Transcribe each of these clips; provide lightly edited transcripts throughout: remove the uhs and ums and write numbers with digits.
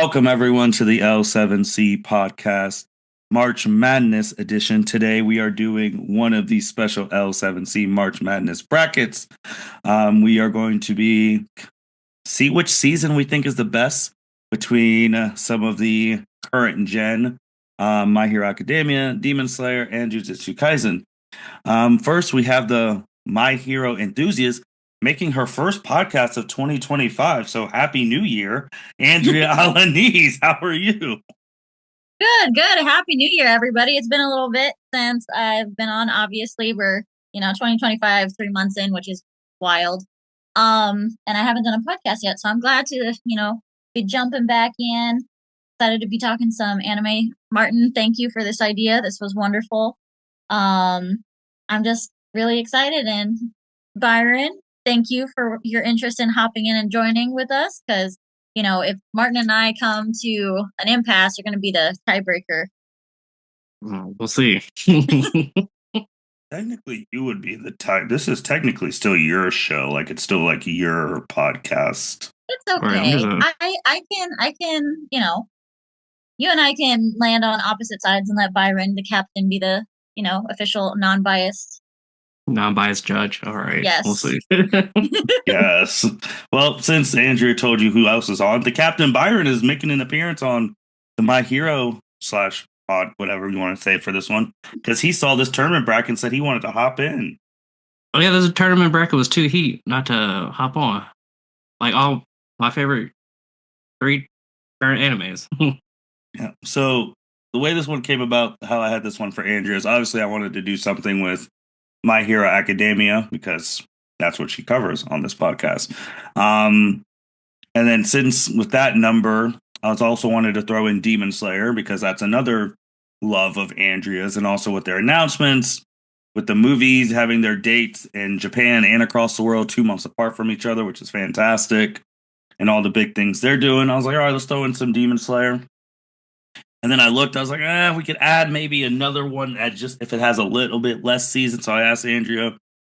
Welcome, everyone, to the L7C podcast, March Madness edition. Today, we are doing one of these special L7C March Madness brackets. We are going to see which season we think is the best between some of the current gen My Hero Academia, Demon Slayer, and Jujutsu Kaisen. First, we have the My Hero enthusiast making her first podcast of 2025. So happy New Year, Andrea Alanis. How are you? Good. Happy New Year, everybody. It's been a little bit since I've been on. Obviously, we're 2025, 3 months in, which is wild. And I haven't done a podcast yet, so I'm glad to be jumping back in. Excited to be talking some anime. Martin, thank you for this idea. This was wonderful. I'm just really excited, and Byron, thank you for your interest in hopping in and joining with us, because if Martin and I come to an impasse, you're going to be the tiebreaker. We'll see. Technically, you would be the type. This is technically still your show. Like, it's still like your podcast. It's okay. I can, you and I can land on opposite sides and let Byron, the captain, be the, official non-biased judge. All right. Yes. We'll see. Yes. Well, since Andrea told you who else is on, the Captain Byron is making an appearance on the My Hero / pod, whatever you want to say for this one, because he saw this tournament bracket and said he wanted to hop in. Oh yeah, this tournament bracket was too heat not to hop on. Like all my favorite 3 current animes. Yeah. So the way this one came about, how I had this one for Andrea is obviously I wanted to do something with My Hero Academia because that's what she covers on this podcast. And then since with that number, I was also wanted to throw in Demon Slayer because that's another love of Andrea's, and also with their announcements, with the movies having their dates in Japan and across the world 2 months apart from each other, which is fantastic, and all the big things they're doing. I was like, all right, let's throw in some Demon Slayer. And then I looked, I was like, we could add maybe another one at just if it has a little bit less season. So I asked Andrea.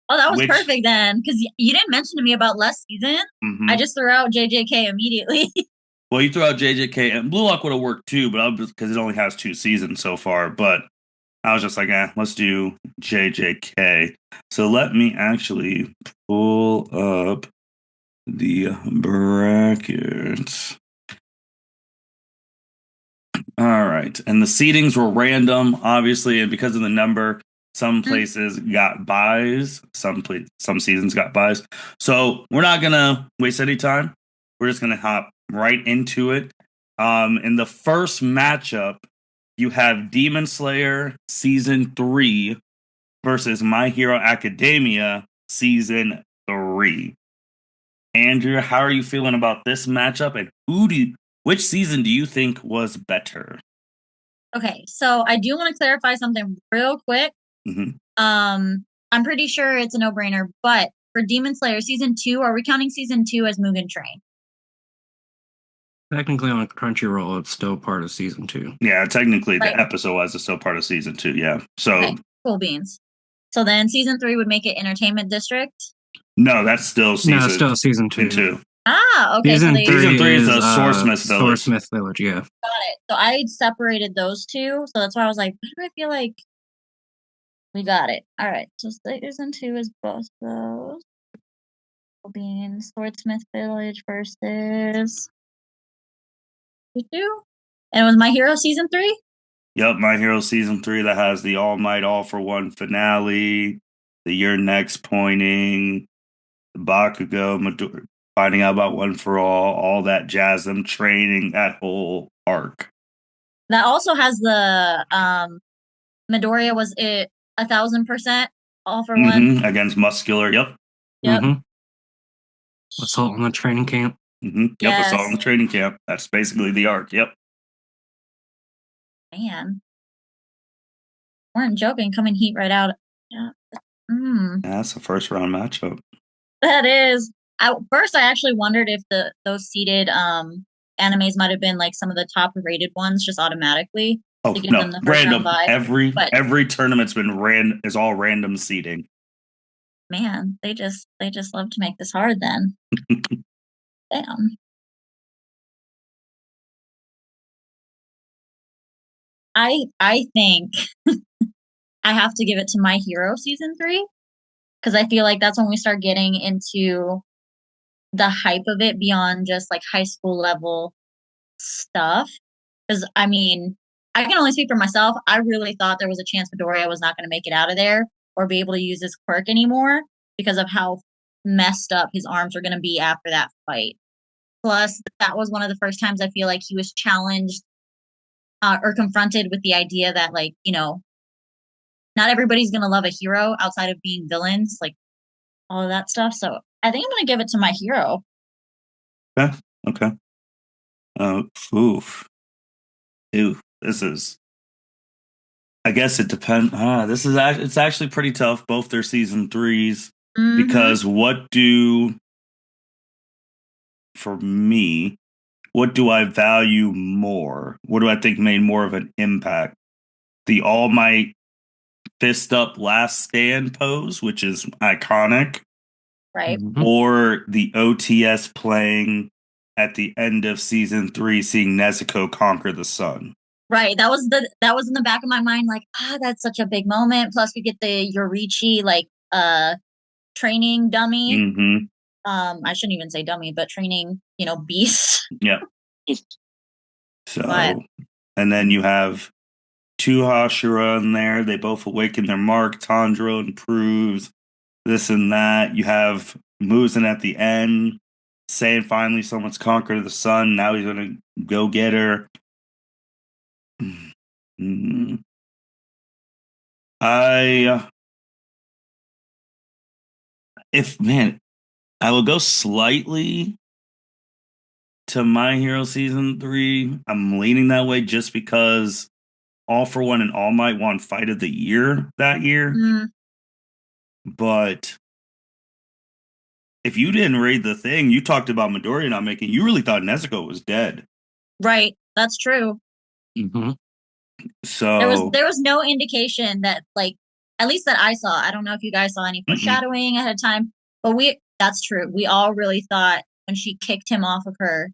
Oh, that was perfect then, because you didn't mention to me about less season. Mm-hmm. I just threw out JJK immediately. Well, you threw out JJK, and Blue Lock would have worked too, but because it only has 2 seasons so far. But I was just like, let's do JJK. So let me actually pull up the bracket. All right. And the seedings were random, obviously, and because of the number, some places got buys, some seasons got buys. So we're not gonna waste any time. We're just gonna hop right into it. In the first matchup, you have Demon Slayer Season 3 versus My Hero Academia Season 3. Andrea, how are you feeling about this matchup, and which season do you think was better? Okay, so I do want to clarify something real quick. Mm-hmm. I'm pretty sure it's a no-brainer, but for Demon Slayer Season 2, are we counting Season 2 as Mugen Train? Technically on Crunchyroll, it's still part of Season 2. Yeah, technically the episode was still part of Season 2, yeah. So okay, cool beans. So then Season 3 would make it Entertainment District? No, that's still Season 2. Okay. Season 3 is Swordsmith Village. Swordsmith Village, yeah. Got it. So I separated those two, so that's why I was like, why do I feel like we got it? All right. So Season 2 is both those. Being Swordsmith Village versus Jujutsu, and it was My Hero Season 3. Yep, My Hero Season 3 that has the All Might All for One finale, the Your Next pointing, the Bakugo finding out about One for all that jazz, them training, that whole arc. That also has the Midoriya, was it 1,000% all for one against Muscular? Yep. Assault on the training camp. Yep, yes. Assault on the training camp. That's basically the arc. Yep. Man, weren't joking. Coming heat right out. Yeah. That's a first round matchup. That is. First, I actually wondered if those seeded animes might have been like some of the top rated ones, just automatically. Oh to give no, them the first random. Vibe. Every tournament's been is all random seeding. Man, they just love to make this hard then. Damn. I think I have to give it to My Hero season 3 because I feel like that's when we start getting into the hype of it beyond just like high school level stuff. Because I mean, I can only speak for myself. I really thought there was a chance Midoriya was not going to make it out of there or be able to use his quirk anymore because of how messed up his arms are going to be after that fight. Plus, that was one of the first times I feel like he was challenged or confronted with the idea that, like, not everybody's going to love a hero outside of being villains, like all of that stuff. So I think I'm going to give it to My Hero. Okay. Okay. Oof. Ew. This is. I guess it depends. It's actually pretty tough. Both their season 3s because for me, what do I value more? What do I think made more of an impact? The All Might fist up last stand pose, which is iconic, Right. or the OTS playing at the end of season 3, seeing Nezuko conquer the sun. Right. That was in the back of my mind, like, that's such a big moment. Plus we get the Yorichi training dummy. Mm-hmm. I shouldn't even say dummy, but training, beast. Yeah. So and then you have two Hashira in there. They both awaken their mark. Tanjiro improves this and that. You have Muzan at the end saying finally someone's conquered the sun. Now he's gonna go get her. I will go slightly to My Hero season 3. I'm leaning that way just because All for One and All Might won Fight of the Year that year. But if you didn't read the thing, you talked about Midoriya not making. You really thought Nezuko was dead, right? That's true. Mm-hmm. So there was no indication that, like, at least that I saw. I don't know if you guys saw any foreshadowing ahead of time, but that's true. We all really thought when she kicked him off of her,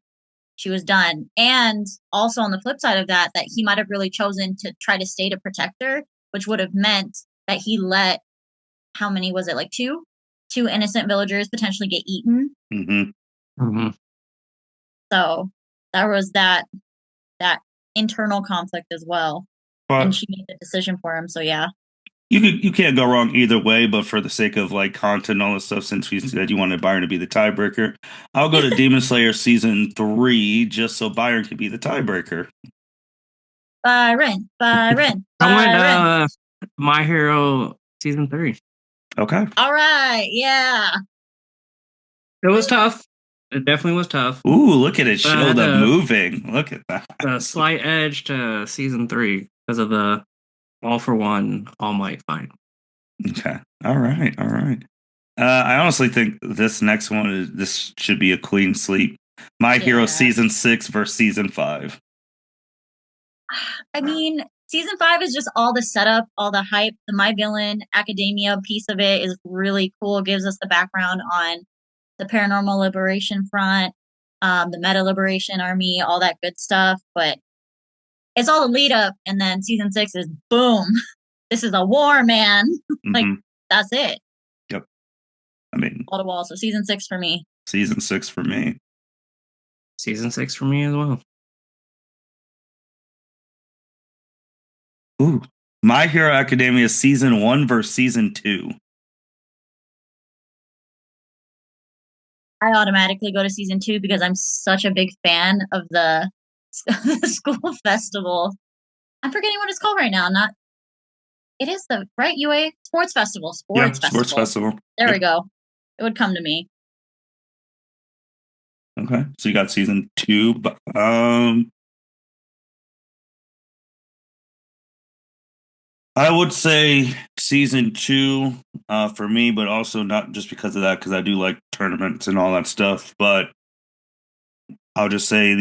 she was done. And also on the flip side of that he might have really chosen to try to stay to protect her, which would have meant that he let, how many was it? Like two innocent villagers potentially get eaten. So there was that internal conflict as well. But, and she made the decision for him. So yeah. You can't go wrong either way, but for the sake of like content and all this stuff, since we said you wanted Byron to be the tiebreaker, I'll go to Demon Slayer season 3 just so Byron can be the tiebreaker. Byron. I went My Hero season 3. Okay. All right. Yeah. It was tough. It definitely was tough. Ooh, look at it show them moving. Look at that. The slight edge to season 3 because of the All for One, All Might fight. Okay. All right. I honestly think this next one this should be a clean sweep. My Hero season 6 versus season 5. I mean, season 5 is just all the setup, all the hype. The My Villain Academia piece of it is really cool. It gives us the background on the Paranormal Liberation Front, the Meta Liberation Army, all that good stuff. But it's all the lead up, and then season 6 is boom. This is a war, man. Like, that's it. Yep. I mean, all to wall. So season 6 for me. Season 6 for me. Season 6 for me as well. Ooh. My Hero Academia season 1 versus season 2. I automatically go to season 2 because I'm such a big fan of the school festival. I'm forgetting what it's called right now. It is the right UA Sports Festival. Sports Festival. There we go. It would come to me. Okay, so you got season 2. I would say season 2 for me, but also not just because of that, because I do like tournaments and all that stuff. But I'll just say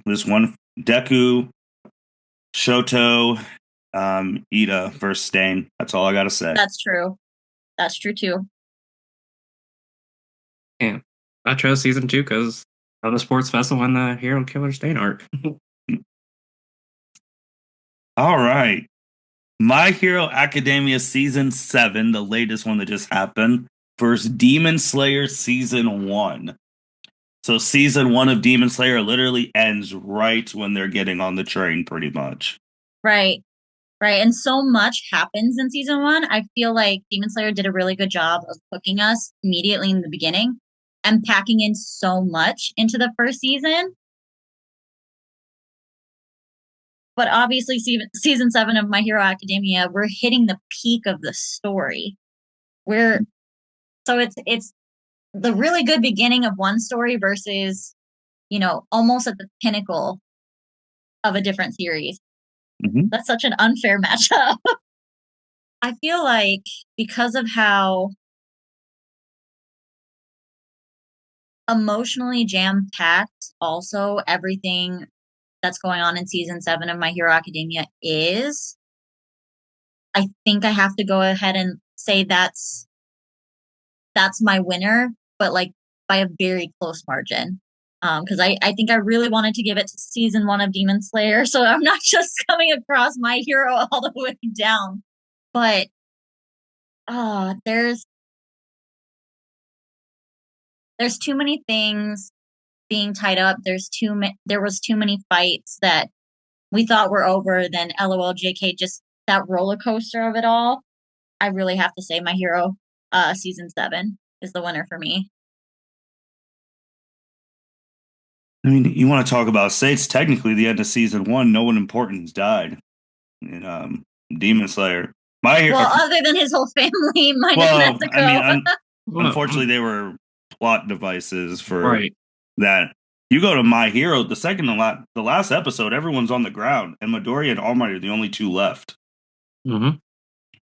this one: Deku, Shoto, Ida versus Stain. That's all I gotta say. That's true. That's true too. Yeah, I chose season 2 because of the sports festival and the Hero Killer Stain arc. All right. My Hero Academia Season 7, the latest one that just happened, versus Demon Slayer Season 1. So Season 1 of Demon Slayer literally ends right when they're getting on the train, pretty much. Right. Right. And so much happens in season one. I feel like Demon Slayer did a really good job of hooking us immediately in the beginning and packing in so much into the first season. But obviously, season 7 of My Hero Academia, we're hitting the peak of the story. It's the really good beginning of one story versus, almost at the pinnacle of a different series. Mm-hmm. That's such an unfair matchup. I feel like because of how emotionally jam-packed also everything that's going on in season 7 of My Hero Academia is, I think I have to go ahead and say that's my winner, but like by a very close margin. Because I think I really wanted to give it to season 1 of Demon Slayer, so I'm not just coming across My Hero all the way down. But there's too many things being tied up. There was too many fights that we thought were over. Then LOL JK, just that roller coaster of it all. I really have to say My Hero season 7 is the winner for me. I mean, you want to talk about, say it's technically the end of season 1. No one important's died in Demon Slayer. My Hero. Well, other than his whole family, minus Nezuko. I mean, unfortunately, they were plot devices for that. You go to My Hero, the last episode, everyone's on the ground, and Midori and All Might are the only two left. Mm-hmm.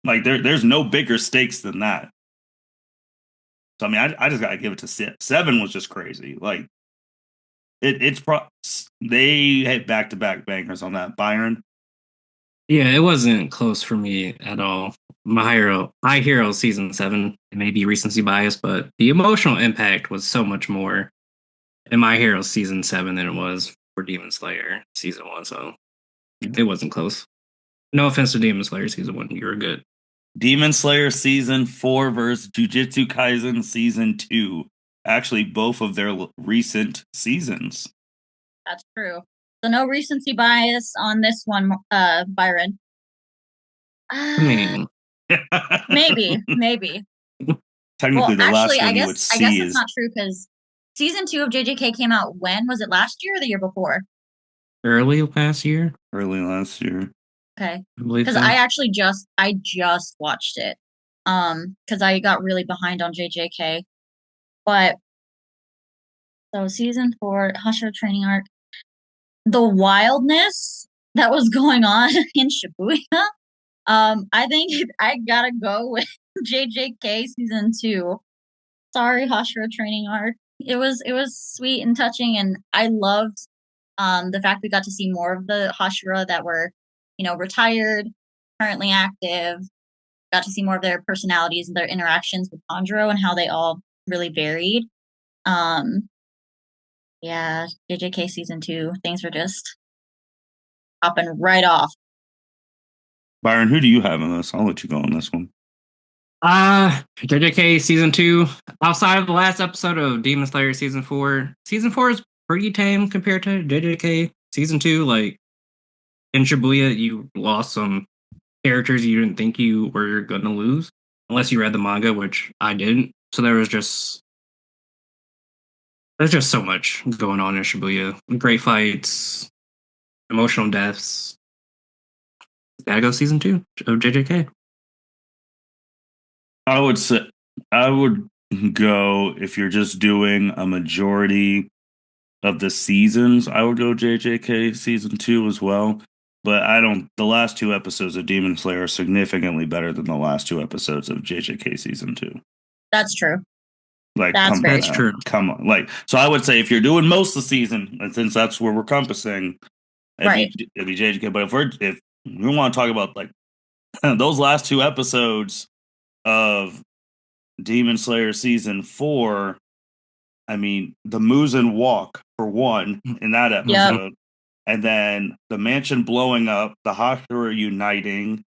Like there's no bigger stakes than that. So I mean, I just gotta give it to 7 was just crazy. Like they hit back-to-back bangers on that. Byron. Yeah, it wasn't close for me at all. My Hero season 7, it may be recency bias, but the emotional impact was so much more in My Hero season 7 than it was for Demon Slayer season 1, so it wasn't close. No offense to Demon Slayer season 1, you were good. Demon Slayer season 4 versus Jujutsu Kaisen season 2. Actually, both of their recent seasons. That's true. So no recency bias on this one, Byron. I mean, maybe. Technically, the last one you would see I guess it's not true because season 2 of JJK came out when? Was it last year or the year before? Early last year. Okay. Because I just watched it. Because I got really behind on JJK. But so season 4, Hashira training arc. The wildness that was going on in Shibuya. I think I gotta go with JJK season 2. Sorry, Hashira training arc. It was sweet and touching, and I loved the fact we got to see more of the Hashira that were, retired, currently active. Got to see more of their personalities and their interactions with Tanjiro and how they all really varied. Yeah, JJK season 2, things were just popping right off. Byron, who do you have in this? I'll let you go on this one. JJK season 2. Outside of the last episode of Demon Slayer season 4, season 4 is pretty tame compared to JJK season 2. Like in Shibuya, you lost some characters you didn't think you were gonna lose, unless you read the manga, which I didn't. So there's just so much going on in Shibuya. Great fights, emotional deaths. Gotta go season 2 of JJK. I would go, if you're just doing a majority of the seasons, I would go JJK season 2 as well. But the last 2 episodes of Demon Slayer are significantly better than the last 2 episodes of JJK season 2. That's true. Like, that's true. Come on. Like, so I would say if you're doing most of the season, and since that's where we're compassing, it'd be JJK. But if we want to talk about like those last 2 episodes of Demon Slayer season 4, I mean, the Muzan walk for one in that episode. and then the mansion blowing up, the Hashira uniting.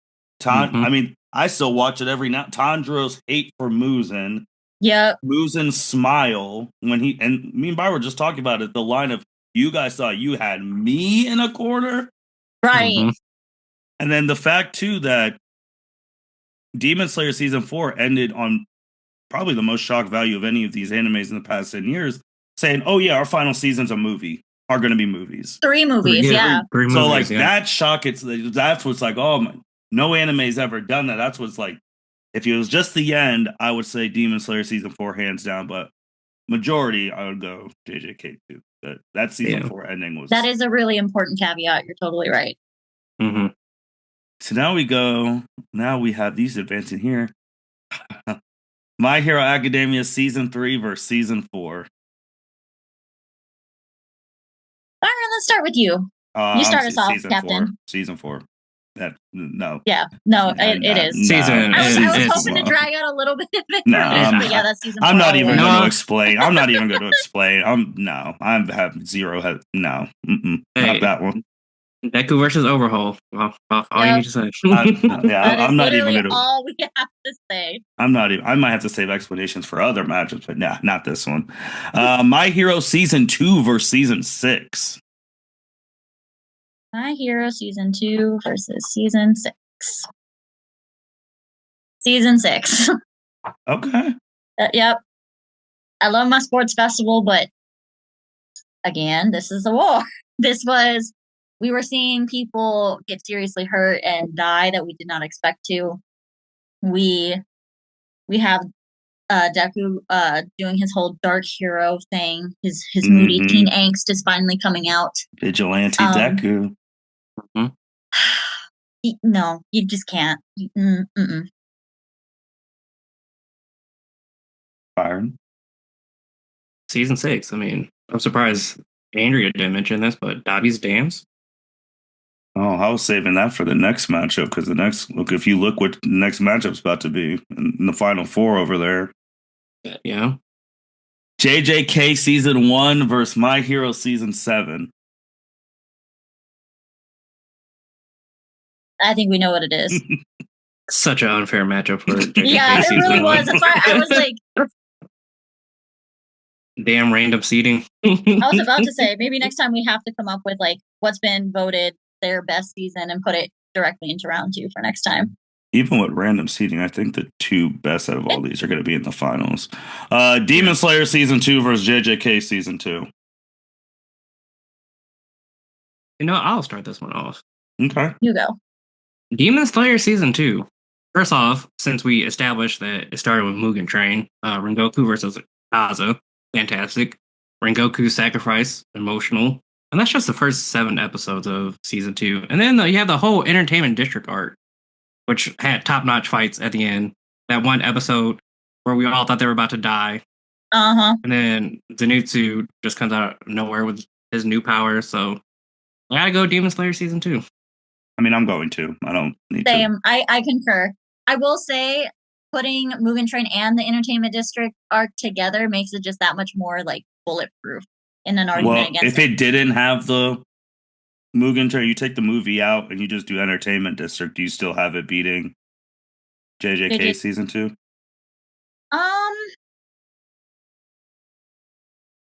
Mhm. I mean, I still watch it every now. Tanjiro's hate for Muzan. Yep. Muzan's smile when me and Byron were just talking about it. The line of "You guys thought you had me in a corner," Right. Mhm. and then the fact too that Demon Slayer season 4 ended on probably the most shock value of any of these animes in the past 10 years, saying, "Oh yeah, our final seasons are going to be movies." 3 movies, yeah. Three So movies, like that shock, that's what's like, oh my, no anime's ever done that. That's what's like. If it was just the end, I would say Demon Slayer season 4 hands down, but majority I would go JJK2. That season Yeah. 4 ending was. That is a really important caveat. You're totally right. hmm So now we have these advancing here. My Hero Academia season 3 versus season 4. Byron, let's start with you. You start us off, season Captain. 4. Season 4. That no. Yeah, no, it is. Season. I was season hoping to 4. drag out a little bit of No, information, but yeah, that's season 4. I'm not even all the way. going to explain. I'm not even going to explain. I have zero head. No, not that one. Deku versus Overhaul. All you need to say. I'm not even going to. All we have to say. I'm not even. I might have to save explanations for other matchups, but nah, not this one. My Hero season 2 versus season 6. My Hero season 2 versus season 6. Season 6. Okay. Yep. I love my sports festival, but again, this is a war. We were seeing people get seriously hurt and die that we did not expect to. We have Deku doing his whole dark hero thing. His moody teen angst is finally coming out. Vigilante Deku. No, you just can't. Byron. Season 6. I mean, I'm surprised Andrea didn't mention this, but Dobby's dams. Oh, I was saving that for the next matchup because if you look what the next matchup's about to be in the final 4 over there. Yeah. JJK season 1 versus My Hero season 7. I think we know what it is. Such an unfair matchup for JJK yeah, it really was. That's why I was like, damn random seating. I was about to say maybe next time we have to come up with like what's been voted their best season and put it directly into round 2 for next time. Even with random seeding, I think the 2 best out of all these are going to be in the finals. Demon Slayer season 2 versus JJK season 2. I'll start this one off. Okay. You go. Demon Slayer season 2. First off, since we established that it started with Mugen Train, Rengoku versus Kaza, fantastic. Rengoku's sacrifice, emotional. And that's just the first 7 episodes of season 2. And then you have the whole Entertainment District arc, which had top-notch fights at the end. That one episode where we all thought they were about to die. Uh-huh. And then Zenitsu just comes out of nowhere with his new power. So I gotta go Demon Slayer season 2. I mean, I'm going to. I don't need Same. to. I concur. I will say putting Mugen Train and the Entertainment District arc together makes it just that much more like bulletproof in an argument against if it didn't have the Mugen Train, you take the movie out and you just do Entertainment District, do you still have it beating JJK season 2?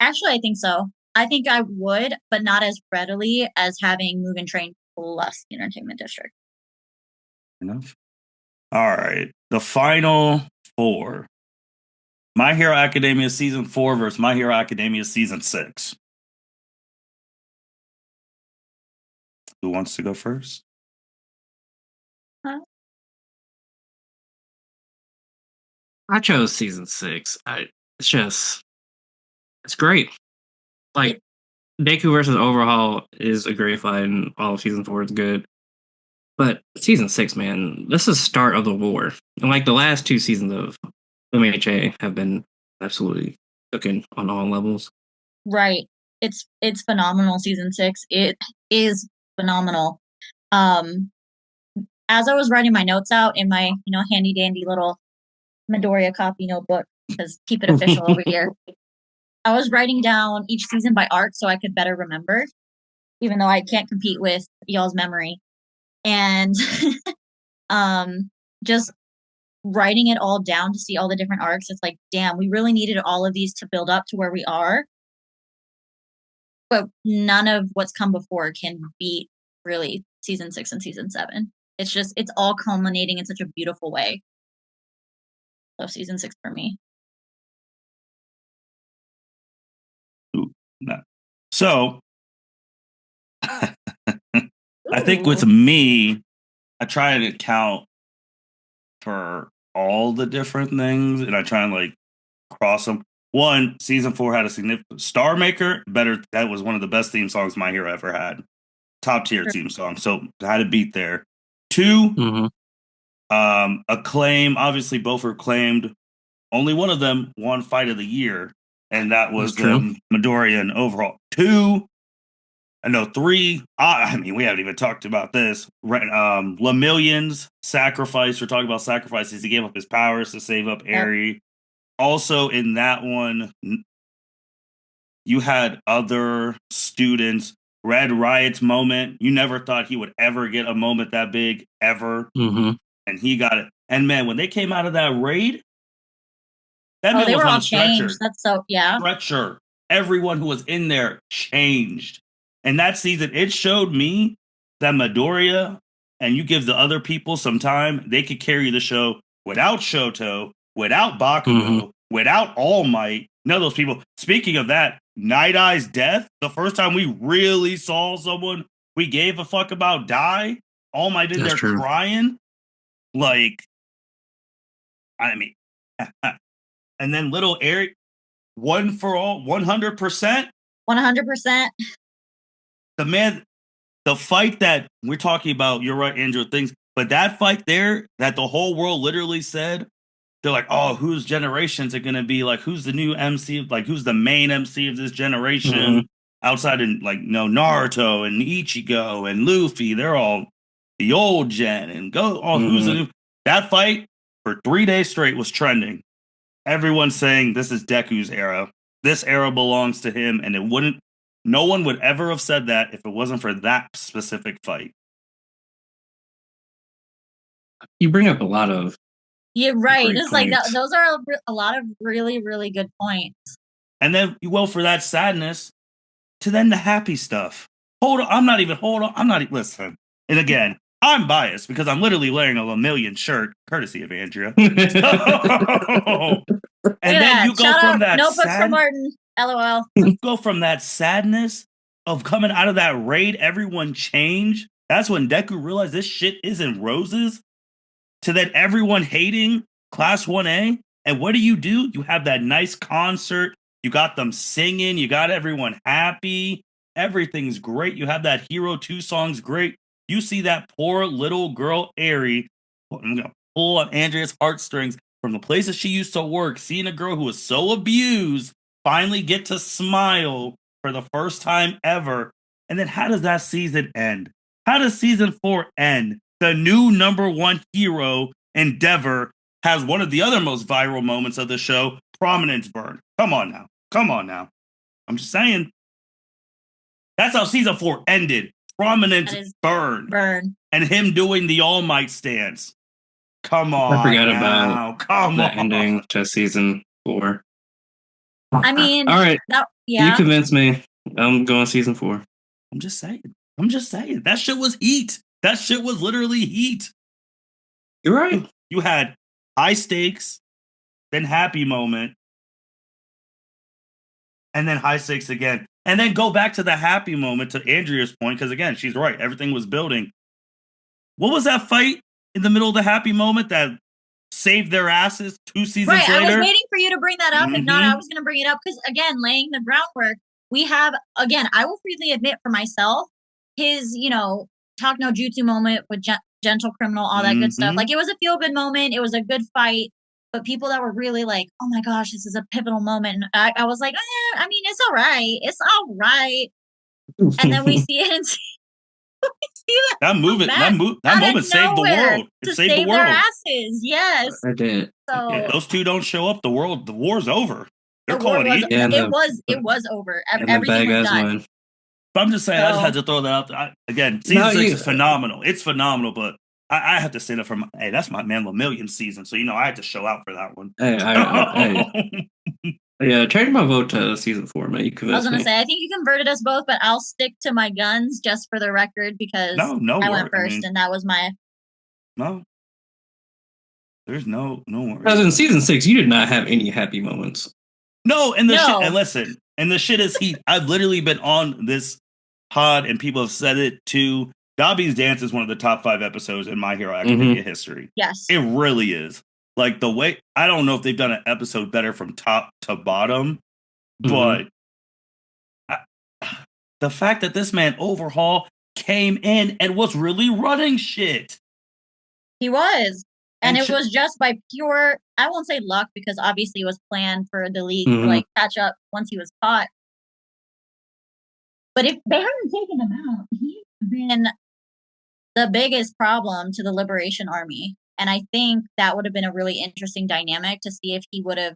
Actually, I think so. I think I would, but not as readily as having Mugen Train plus the Entertainment District. Enough. All right. The final 4. My Hero Academia season 4 versus My Hero Academia season 6. Who wants to go first? I chose season 6. It's great. Like, Deku versus Overhaul is a great fight, and all of season 4 is good. But season 6, man, this is the start of the war. And like the last 2 seasons of MHA have been absolutely cooking on all levels. Right. It's phenomenal. Season 6. It is phenomenal. As I was writing my notes out in my handy dandy little Midoriya copy notebook, because keep it official over here, I was writing down each season by arc so I could better remember. even though I can't compete with y'all's memory. And just writing it all down to see all the different arcs, it's like, damn, we really needed all of these to build up to where we are. But none of what's come before can beat really season 6 and season 7. It's all culminating in such a beautiful way. Love season 6 for me. Ooh, no. So I think with me, I try to account for all the different things, and I try and like cross them. One, season 4 had a significant Star Maker. Better, that was one of the best theme songs My Hero ever had. Top tier theme song. So I had a beat there. 2, Acclaim. Obviously, both were claimed. Only one of them won Fight of the Year, and that was the Midoriya overall. 2, I know 3. I mean, we haven't even talked about this. Lemillion's sacrifice. We're talking about sacrifices. He gave up his powers to save up Eri. Yep. Also, in that one, you had other students. Red Riot's moment. You never thought he would ever get a moment that big, ever. And he got it. And man, when they came out of that raid, that man was on a stretcher. That's so, yeah. Stretcher. Everyone who was in there changed. And that season, it showed me that Midoriya, and you give the other people some time, they could carry the show without Shoto, without Bakugo, without All Might. None of those people. Speaking of that, Night Eye's death, the first time we really saw someone we gave a fuck about die, All Might in there crying. Like, I mean, and then little Eric, one for all, 100%. 100%. The man, the fight that we're talking about, you're right, Andrew, things, but that fight there that the whole world literally said, they're like, oh, whose generations are going to be like, who's the new MC, like, who's the main MC of this generation outside of, like, Naruto and Ichigo and Luffy, they're all the old gen and who's the new, that fight for 3 days straight was trending. Everyone's saying this is Deku's era. This era belongs to him, and no one would ever have said that if it wasn't for that specific fight. You bring up a lot of You're right. It's like those are a lot of really, really good points. And then you go for that sadness to then the happy stuff. I'm not listen. And again, I'm biased because I'm literally wearing a Lemillion shirt, courtesy of Andrea. And then you go from that notebook for Martin. LOL. You go from that sadness of coming out of that raid, everyone changed. That's when Deku realized this shit isn't roses. To then everyone hating Class 1A. And what do? You have that nice concert. You got them singing. You got everyone happy. Everything's great. You have that Hero 2 songs great. You see that poor little girl, Eri. I'm going to pull on Andrea's heartstrings from the places she used to work. Seeing a girl who was so abused finally get to smile for the first time ever. And then how does that season end? How does season 4 end? The new #1 hero, Endeavor, has one of the other most viral moments of the show, Prominence Burn. Come on now. I'm just saying. That's how season 4 ended. Prominence Burn. And him doing the All Might stance. Come on. I forgot about the ending to season 4. I mean, all right. You convinced me. I'm going season 4. I'm just saying. That shit was heat. That shit was literally heat. You're right. You had high stakes, then happy moment, and then high stakes again. And then go back to the happy moment, to Andrea's point, because again, she's right. Everything was building. What was that fight in the middle of the happy moment that saved their asses 2 seasons later? I was waiting for you to bring that up. If not, I was going to bring it up because, again, laying the groundwork, we have, again, I will freely admit for myself, his, Talk No Jutsu moment with Gentle Criminal, all that good stuff. Like, it was a feel-good moment. It was a good fight. But people that were really like, oh my gosh, this is a pivotal moment. And I was like, I mean, it's all right. It's all right. And then we see it and that moment saved the world. It saved the world. Their asses. Yes. I did. So those 2 don't show up, the war's over. They're calling it was over. Everything was done. But I'm just saying, I just had to throw that out there. Again, season 6 is phenomenal. It's phenomenal, but I have to say that from hey, that's my Man Lemillion season, so I had to show out for that one. Yeah, change my vote to season 4, man. You I was gonna say, I think you converted us both, but I'll stick to my guns just for the record because I went first, and that was my no. There's no worries. Because in season 6, you did not have any happy moments. No, and shit, and listen, and the shit is I've literally been on this pod, and people have said it too. Dobby's Dance is one of the top 5 episodes in My Hero Academia history. Yes, it really is. Like the way I don't know if they've done an episode better from top to bottom, but the fact that this man Overhaul came in and was really running shit. He was. And it was just by pure, I won't say luck, because obviously it was planned for the league to catch up once he was caught. But if they hadn't taken him out, he'd been the biggest problem to the Liberation Army. And I think that would have been a really interesting dynamic to see if he would have,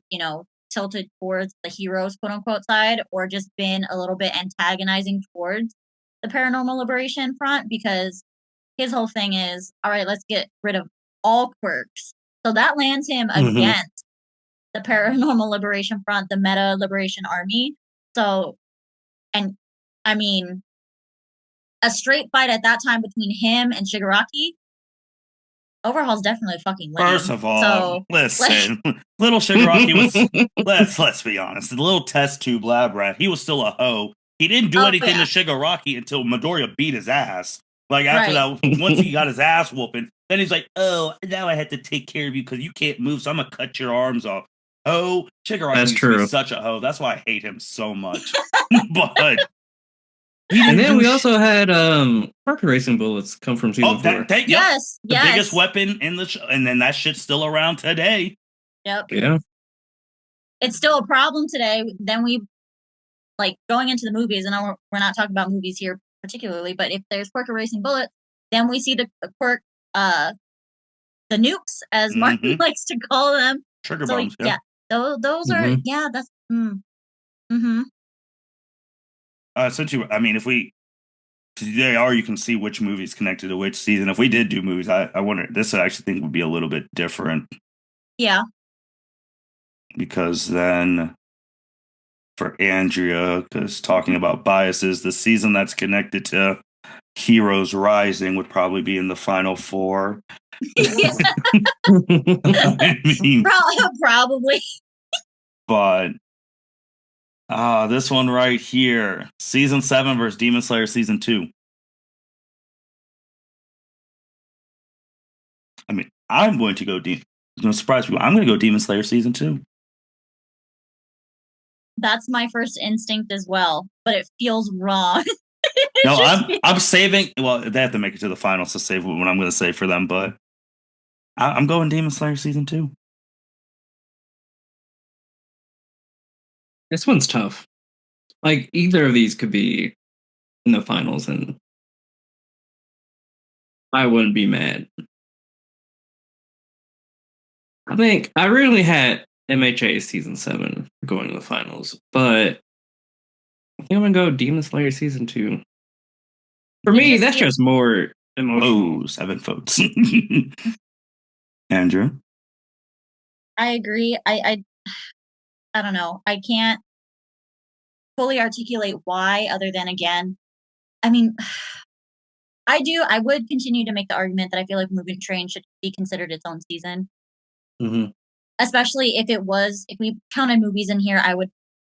tilted towards the heroes, quote unquote, side, or just been a little bit antagonizing towards the Paranormal Liberation Front, because his whole thing is, all right, let's get rid of all quirks. So that lands him against the Paranormal Liberation Front, the Meta Liberation Army. So, and I mean, a straight fight at that time between him and Shigaraki, Overhaul's definitely fucking winning. First of all, listen, little Shigaraki was, let's be honest, the little test tube lab rat, he was still a hoe. He didn't do anything to Shigaraki until Midoriya beat his ass. Like, after that, once he got his ass whooping, then he's like, oh, now I have to take care of you because you can't move, so I'm going to cut your arms off. Oh, Shigaraki used to be such a hoe. That's why I hate him so much. But... And then we also had park racing bullets come from season 4. Yes, the biggest weapon in the show, and then that shit's still around today. Yep. Yeah. It's still a problem today. Then we, going into the movies, and we're not talking about movies here particularly, but if there's quirk racing bullets, then we see the quirk, the nukes, as Martin likes to call them. Trigger bombs. Yeah. Those are, that's, Since if we you can see which movie's connected to which season. If we did do movies, I wonder, this I actually think would be a little bit different. Yeah. Because then for Andrea, because talking about biases, the season that's connected to Heroes Rising would probably be in the final 4. Probably. But this one right here, season 7 versus Demon Slayer season 2. I'm going to go it's going to surprise people. I'm going to go Demon Slayer season 2. That's my first instinct as well, but it feels wrong. No, I'm saving. Well, they have to make it to the finals to save what I'm going to say for them, but I'm going Demon Slayer season 2. This one's tough. Either of these could be in the finals, and I wouldn't be mad. I think I really had MHA season 7 going to the finals, but I think I'm going to go Demon Slayer season 2. For me, that's just more emotional. 7 votes. Andrew? I agree. I don't know. I can't fully articulate why, other than, again, I would continue to make the argument that I feel like Mugen Train should be considered its own season. Especially if we counted movies in here, I would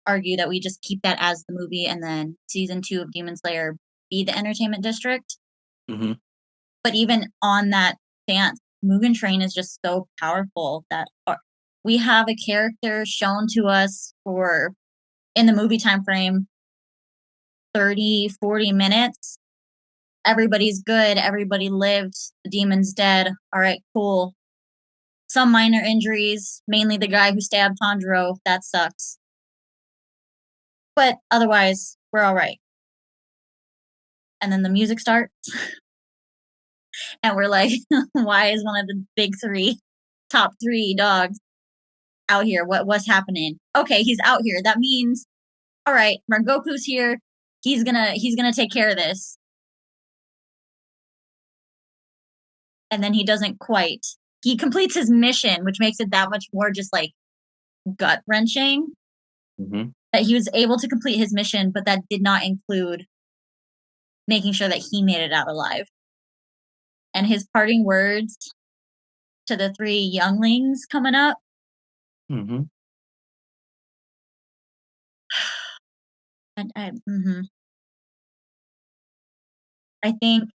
argue that we just keep that as the movie, and then season 2 of Demon Slayer be the entertainment district. But even on that stance, Mugen Train is just so powerful that we have a character shown to us for, in the movie time frame, 30, 40 minutes. Everybody's good. Everybody lived. The demon's dead. All right, cool. Some minor injuries, mainly the guy who stabbed Tanjiro. That sucks. But otherwise, we're all right. And then the music starts. And we're like, why is one of the big 3, top 3 dogs out here? What's happening? Okay, he's out here. That means, all right, Rengoku's here. he's gonna take care of this. And then he doesn't quite. He completes his mission, which makes it that much more just like gut wrenching. Mm-hmm. That he was able to complete his mission, but that did not include making sure that he made it out alive. And his parting words to the 3 younglings coming up. Mm-hmm. I think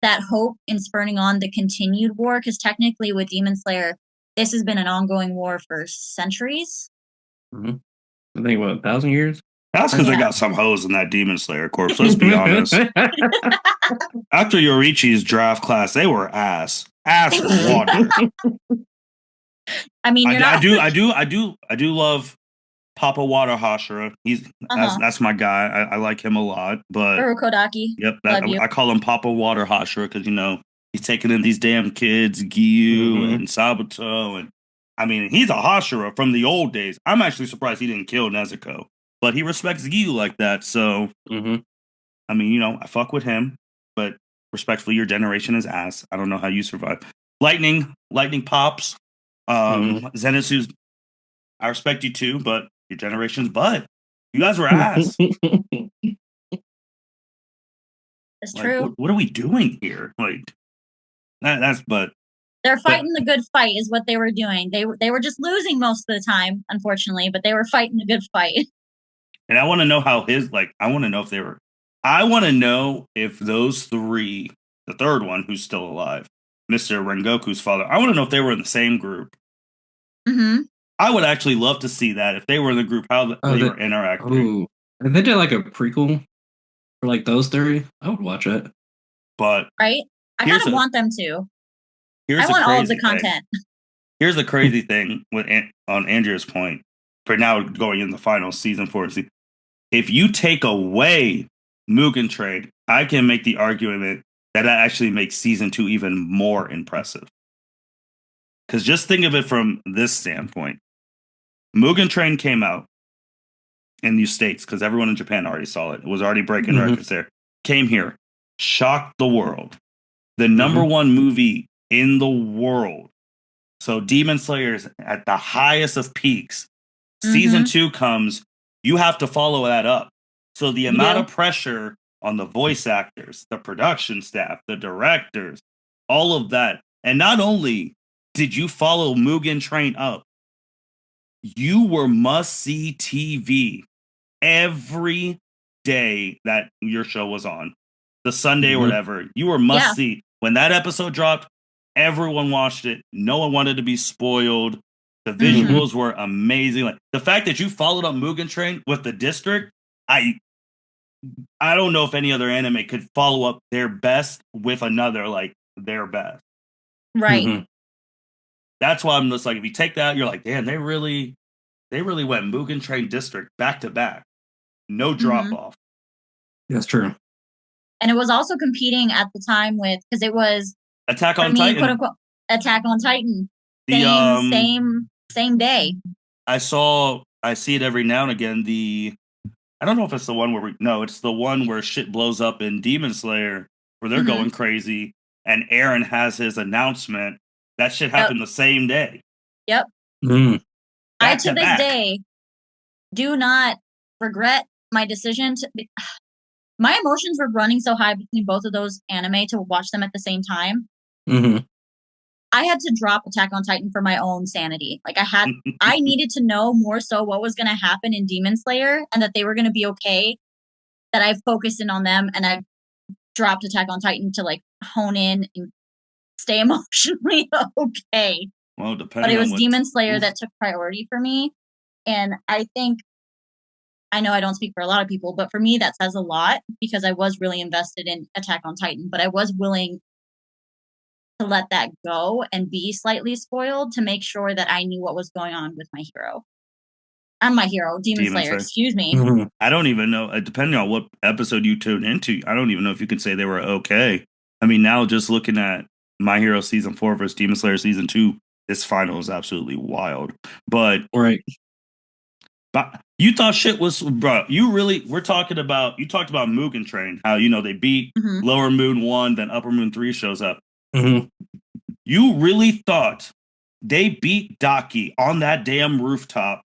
that hope in spurring on the continued war, because technically with Demon Slayer, this has been an ongoing war for centuries. Mm-hmm. I think, 1,000 years? That's because they got some hoes in that Demon Slayer corpse. Let's be honest. After Yorichi's draft class, they were ass water. I mean, I do love Papa Water Hashira. He's that's my guy. I like him a lot. But Urokodaki. Yep, I call him Papa Water Hashira because he's taking in these damn kids, Giyu and Sabuto, and I mean he's a Hashira from the old days. I'm actually surprised he didn't kill Nezuko, but he respects Giyu like that. So I mean, I fuck with him, but respectfully, your generation is ass. I don't know how you survive. Lightning pops. Zenitsu's, I respect you too, but your generation's butt. You guys were ass. It's true. What are we doing here? But they're fighting the good fight is what they were doing. They were just losing most of the time, unfortunately, but they were fighting a good fight. And I want to know I want to know if those 3, the third one who's still alive, Mr. Rengoku's father, I want to know if they were in the same group. Mm-hmm. I would actually love to see that if they were in the group, how they were interacting. If they did like a prequel for like those 3, I would watch it. But right, I kind of want them to. I want all of the content. Here's the crazy thing on Andrea's point. For now, going in the final season 4, if you take away Mugen Train, I can make the argument that actually makes season 2 even more impressive. Because just think of it from this standpoint. Mugen Train came out in the States because everyone in Japan already saw it. It was already breaking records there. Came here, shocked the world. The number 1 movie in the world. So Demon Slayer is at the highest of peaks. Season 2 comes, you have to follow that up. So the amount of pressure on the voice actors, the production staff, the directors, all of that. And not only did you follow Mugen Train up, you were must-see TV every day that your show was on. The Sunday or whatever. You were must-see. When that episode dropped, everyone watched it. No one wanted to be spoiled. The visuals were amazing. Like the fact that you followed up Mugen Train with the District, I don't know if any other anime could follow up their best with another like their best. Right. That's why I'm just like, if you take that, you're like, damn, they really went Mugen Train District back to back. No drop off. That's true. And it was also competing at the time with, because it was Attack on Titan. Quote unquote, Attack on Titan. Same day. I see it every now and again. I don't know if it's the one it's the one where shit blows up in Demon Slayer where they're going crazy and Aaron has his announcement. That shit happened the same day. Yep. I to this day do not regret my decision my emotions were running so high between both of those anime to watch them at the same time. I had to drop Attack on Titan for my own sanity. Like I needed to know more so what was going to happen in Demon Slayer and that they were going to be okay. That I focused in on them and I dropped Attack on Titan to like hone in and stay emotionally okay. Well, but it was Demon Slayer that took priority for me. And I know I don't speak for a lot of people, but for me that says a lot because I was really invested in Attack on Titan, but I was willing to let that go and be slightly spoiled to make sure that I knew what was going on with my hero. And my hero, Demon Slayer, excuse me. I don't even know, depending on what episode you tuned into, I don't even know if you could say they were okay. I mean, now just looking at My Hero Season 4 versus Demon Slayer Season 2, this final is absolutely wild. But You thought shit was, bro. We're talking about, you talked about Mugen Train, how, they beat Lower Moon 1, then Upper Moon 3 shows up. Mm-hmm. You really thought they beat Daki on that damn rooftop?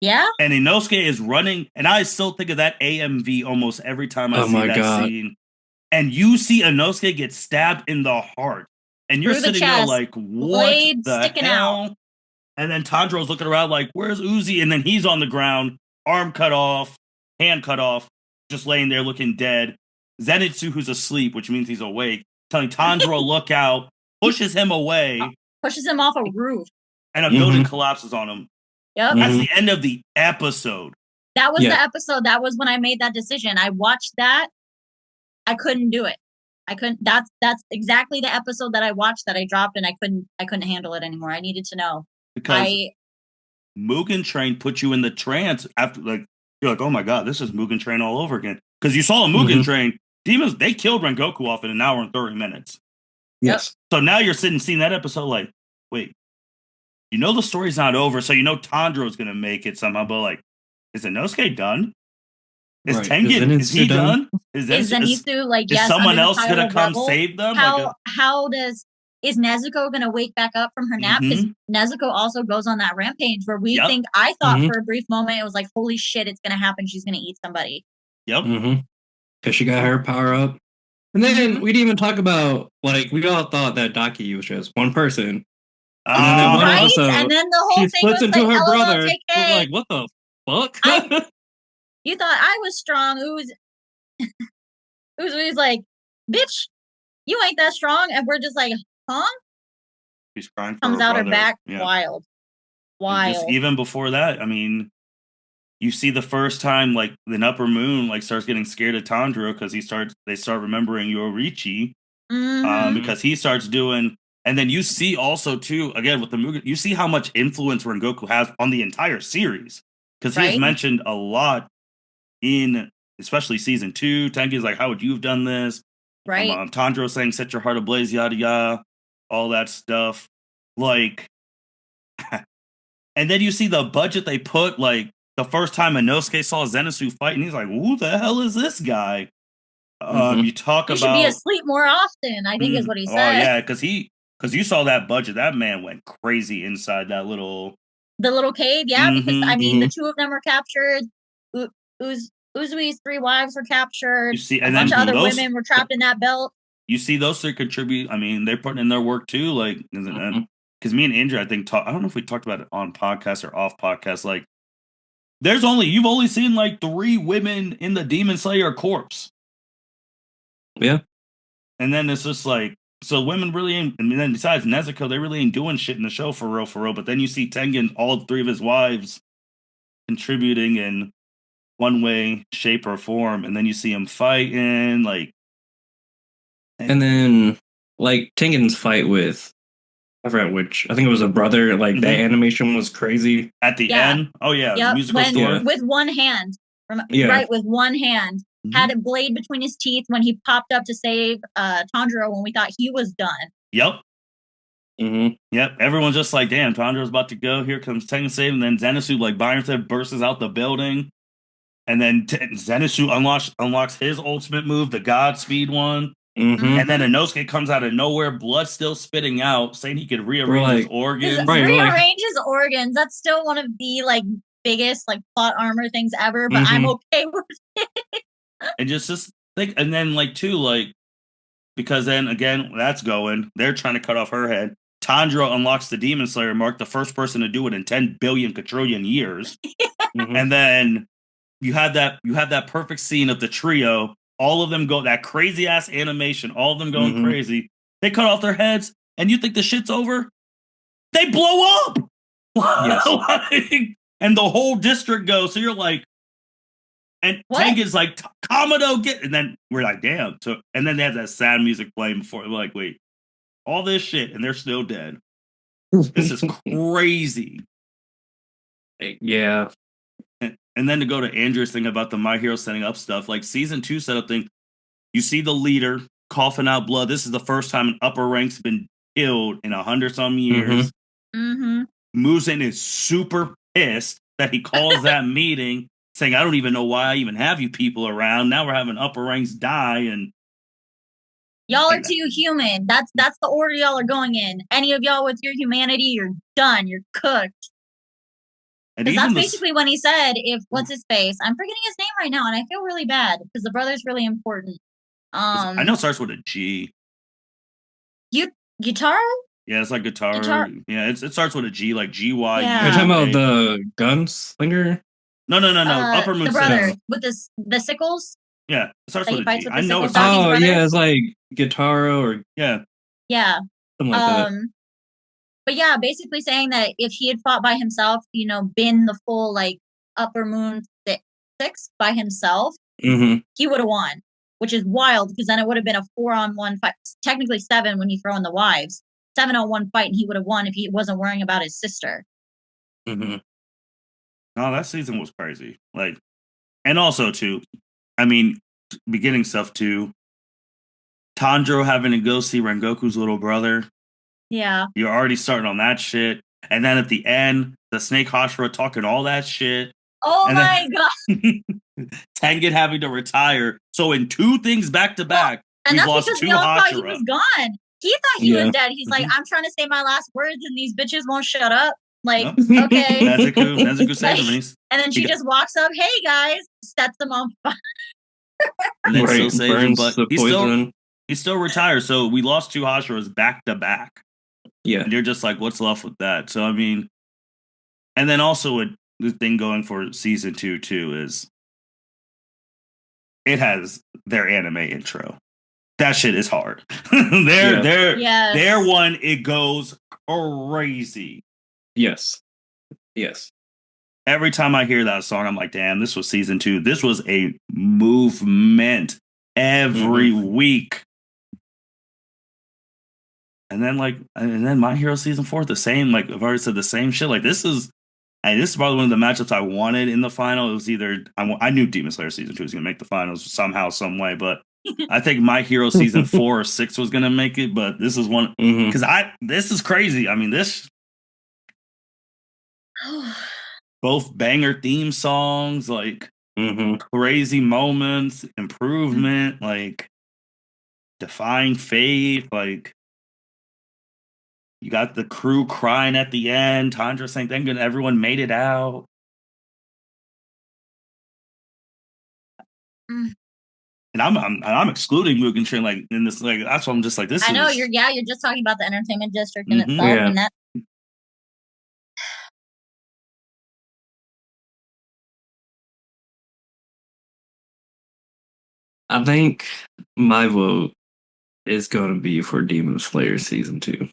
Yeah. And Inosuke is running, and I still think of that AMV almost every time I see that scene. And you see Inosuke get stabbed in the heart. And you're sitting there like, what the hell? Out. And then Tanjiro's looking around like, where's Uzi? And then he's on the ground, arm cut off, hand cut off, just laying there looking dead. Zenitsu, who's asleep, which means he's awake, telling Tanjiro, look out, pushes him away. Pushes him off a roof. And a building collapses on him. Yep. That's the end of the episode. That was the episode. That was when I made that decision. I watched that. I couldn't do it. I couldn't. That's exactly the episode that I watched that I dropped, and I couldn't handle it anymore. I needed to know. Because Mugen Train put you in the trance after, like, you're like, oh my god, this is Mugen Train all over again. Because you saw a Mugen Train, demons, they killed Rengoku off in an hour and 30 minutes. Yes. So now you're seeing that episode like, wait, the story's not over, so Tanjiro's gonna make it somehow, but like, is Inosuke done? Is Tengen, is he done? Is Zenitsu like, yes, is someone else gonna come save them? Is Nezuko going to wake back up from her nap? Because Nezuko also goes on that rampage where I thought for a brief moment, it was like, holy shit, it's going to happen. She's going to eat somebody. Yep. Because she got her power up. And then we didn't even talk about, like, we all thought that Daki was just one person. And then the whole thing splits was into like, her brother. We're like, what the fuck? You thought I was strong. Uzui's like, bitch, you ain't that strong. And we're just like, huh? She's crying for comes her out brother. Her back. Yeah. Wild. Just even before that, I mean, you see the first time like the Upper Moon like starts getting scared of Tanjiro because they start remembering Yoruichi because he starts doing, and then you see also too again with the Mugen, you see how much influence Rengoku has on the entire series because he has mentioned a lot in especially season 2. Tengen's like, how would you have done this? Right. Tanjiro saying, set your heart ablaze, yada yada, all that stuff. Like, and then you see the budget they put, like, the first time Inosuke saw Zenitsu fight, and he's like, who the hell is this guy? You talk about... should be asleep more often, I think is what he said. Oh, yeah, because you saw that budget. That man went crazy inside that little... The little cave, yeah, because, I mean, the 2 of them were captured. Uzui's 3 wives were captured. You see, and a bunch of other women were trapped in that belt. You see those 3 contribute. I mean, they're putting in their work too. Like, because me and Andrea, I think, I don't know if we talked about it on podcast or off podcast. Like, you've only seen like 3 women in the Demon Slayer corpse. Yeah. And then it's just like, so women really ain't, and then besides Nezuko, they really ain't doing shit in the show for real. But then you see Tengen, all 3 of his wives contributing in one way, shape, or form, and then you see him fighting, like, and then like Tengen's fight with, I forgot which, I think it was a brother. Like that animation was crazy at the end. Oh yeah, yep. musical store with one hand, right, with one hand, had a blade between his teeth when he popped up to save Tanjiro when we thought he was done. Yep. Yep. Everyone's just like, damn, Tanjiro's about to go. Here comes Tengen save, and then Zenitsu, like Byron said, bursts out the building. And then Zenitsu unlocks his ultimate move, the Godspeed one. And then Inosuke comes out of nowhere, blood still spitting out, saying he could rearrange his organs. Rearrange his organs. That's still one of the like biggest like plot armor things ever, but I'm okay with it. And just think, and then like too, like, because then again, that's going. They're trying to cut off her head. Tanjiro unlocks the Demon Slayer mark, the first person to do it in 10 billion quadrillion years. And then you have that perfect scene of the trio, all of them go, that crazy ass animation, all of them going crazy. They cut off their heads, and you think the shit's over? They blow up! Yes. And the whole district goes, so you're like, and Tengen's like, Kamado, get, and then we're like, damn. So, and then they have that sad music playing before, we're like, wait, all this shit, and they're still dead. This is crazy. Yeah. And then to go to Andrea's thing about the My Hero setting up stuff, like season 2 setup thing, you see the leader coughing out blood. This is the first time an upper rank's been killed in 100-some years. Muzan is super pissed. that he calls that meeting saying, I don't even know why I even have you people around. Now we're having upper ranks die. And y'all are too human. That's the order y'all are going in. Any of y'all with your humanity, you're done. You're cooked. Because that's basically when he said, if what's his face? I'm forgetting his name right now, and I feel really bad because the brother's really important. I know it starts with a G. Guitar? Yeah, it's like guitar. Yeah, it starts with a G, like GY. Yeah. You're talking about the gunslinger? No. Upper Moon the brother Six. with the sickles. Yeah, it starts with a G. I know it's. Oh yeah, it's like Guitaro or yeah, something like that. But yeah, basically saying that if he had fought by himself, been the full like Upper Moon Six by himself, he would have won, which is wild because then it would have been a 4-on-1 fight. Technically 7 when you throw in the wives. 7-on-1 fight, and he would have won if he wasn't worrying about his sister. No, that season was crazy. Like, and also too, I mean, beginning stuff too. Tanjiro having to go see Rengoku's little brother. Yeah. You're already starting on that shit. And then at the end, the Snake Hashira talking all that shit. Oh my god. Tengen having to retire. So in 2 things back to back, and that's because we all thought he was gone. He thought he was dead. He's like, I'm trying to say my last words and these bitches won't shut up. Like, okay. Nezuko saved him. And then she just walks up, hey guys, sets them on fire. And then still saves him, but he's still retired. So we lost 2 Hashiras back to back. Yeah. And you're just like, what's left with that? So, I mean, and then also the thing going for season 2, too, is it has their anime intro. That shit is hard. Their one, it goes crazy. Yes. Every time I hear that song, I'm like, damn, this was season 2. This was a movement every week. And then My Hero season 4, the same. Like I've already said, the same shit. Like this is probably one of the matchups I wanted in the final. It was either I knew Demon Slayer season 2 was going to make the finals somehow, some way, but I think My Hero season 4 or 6 was going to make it. But this is one because this is crazy. I mean, this both banger theme songs, like crazy moments, improvement, like defying faith, like. You got the crew crying at the end. Tanjiro saying, "Thank God everyone made it out." And I'm excluding Mugen Train like in this. Like that's what I'm just like this. I know you're just talking about the entertainment district in itself, and that. I think my vote is going to be for Demon Slayer season 2.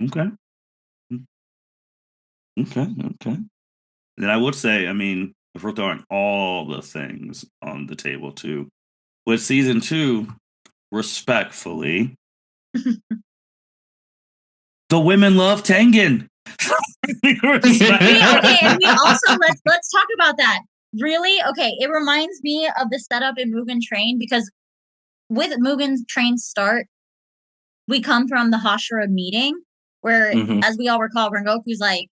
Okay. Then I would say, I mean, if we're throwing all the things on the table too, with season 2, respectfully, the women love Tengen. Okay, and we also let's talk about that. Really? Okay, it reminds me of the setup in Mugen Train because with Mugen Train's start, we come from the Hashira meeting where, as we all recall, Rengoku's like,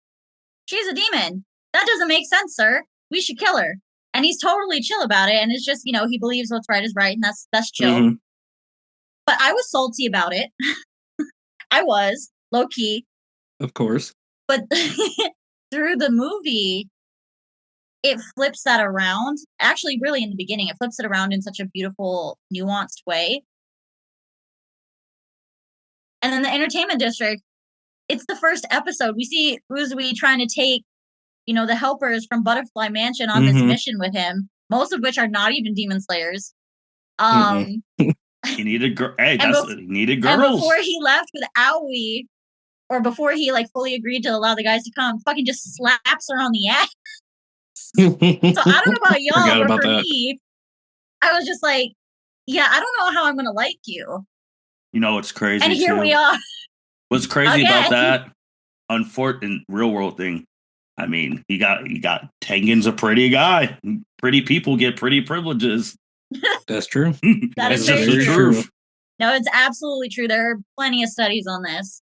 she's a demon. That doesn't make sense, sir. We should kill her. And he's totally chill about it. And it's just, he believes what's right is right. And that's chill. But I was salty about it. I was, low key. Of course. But through the movie, it flips that around. Actually, really in the beginning, it flips it around in such a beautiful, nuanced way. And then the entertainment district, it's the first episode. We see Uzui trying to take, the helpers from Butterfly Mansion on this mission with him, most of which are not even demon slayers. He needed he needed girls. And before he left with Aoi, or before he fully agreed to allow the guys to come, fucking just slaps her on the ass. So I don't know about y'all, but for me, I was just like, yeah, I don't know how I'm gonna like you. You know what's crazy? And here we are. What's crazy about that unfortunate real world thing? I mean, he got Tengen's a pretty guy. Pretty people get pretty privileges. That's true. That is very true. No, it's absolutely true. There are plenty of studies on this.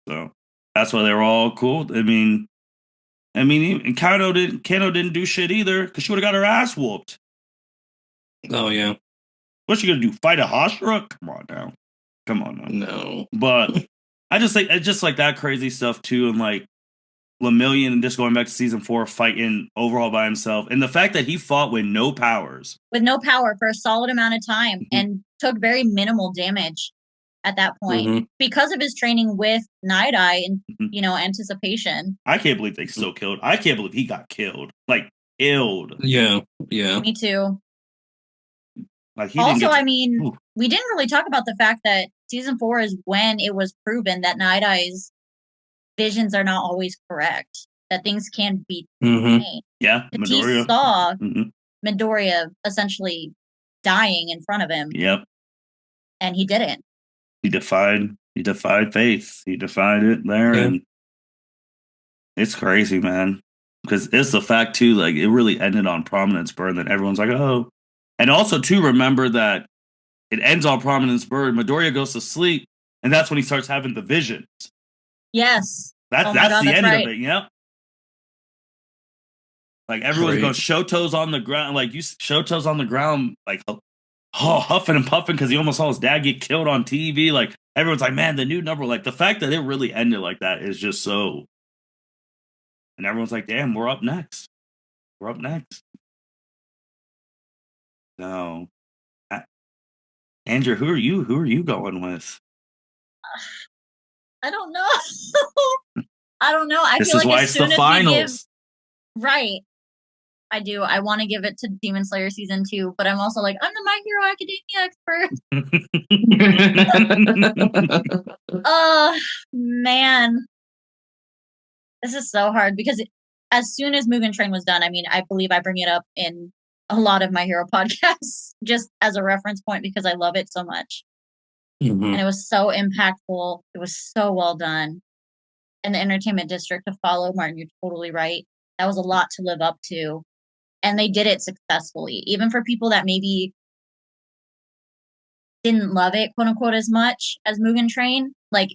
So that's why they were all cool. I mean, I mean, and Kano didn't do shit either because she would have got her ass whooped. Oh yeah. What's she gonna do? Fight a Hashira? Come on now. No. But I just think it's just like that crazy stuff too, and like Lemillion just going back to season 4, fighting overall by himself, and the fact that he fought with no powers, for a solid amount of time, and took very minimal damage at that point because of his training with Night Eye and anticipation. I can't believe they still killed. I can't believe he got killed. Like killed. Yeah. Me too. Like he also, I mean, we didn't really talk about the fact that season 4 is when it was proven that Night Eye's visions are not always correct. That things can be changed. Yeah, Midoriya. He saw Midoriya essentially dying in front of him. Yep. And he didn't. He defied faith. He defied it there, and it's crazy, man. Because it's the fact too, like it really ended on Prominence Burn. That everyone's like, oh, and also too, remember that it ends on Prominence Burn. Midoriya goes to sleep, and that's when he starts having the visions. Yes, that's the end of it. Yep. Like everyone's going, Shoto's on the ground. Like Shoto's on the ground, like huffing and puffing because he almost saw his dad get killed on TV. Like everyone's like, man, the new number. Like the fact that it really ended like that is just so. And everyone's like, damn, we're up next. We're up next. No, Andrew, who are you? Who are you going with? I don't know. I don't know. I this feel is like why as it's soon the as finals. Right. I do. I want to give it to Demon Slayer season 2, but I'm also like, I'm the My Hero Academia expert. Oh man, this is so hard because as soon as Mugen Train was done, I mean, I believe I bring it up in a lot of My Hero podcasts just as a reference point because I love it so much. And it was so impactful. It was so well done. And the Entertainment District to follow, Martin, you're totally right. That was a lot to live up to. And they did it successfully. Even for people that maybe didn't love it, quote unquote, as much as Mugen Train, like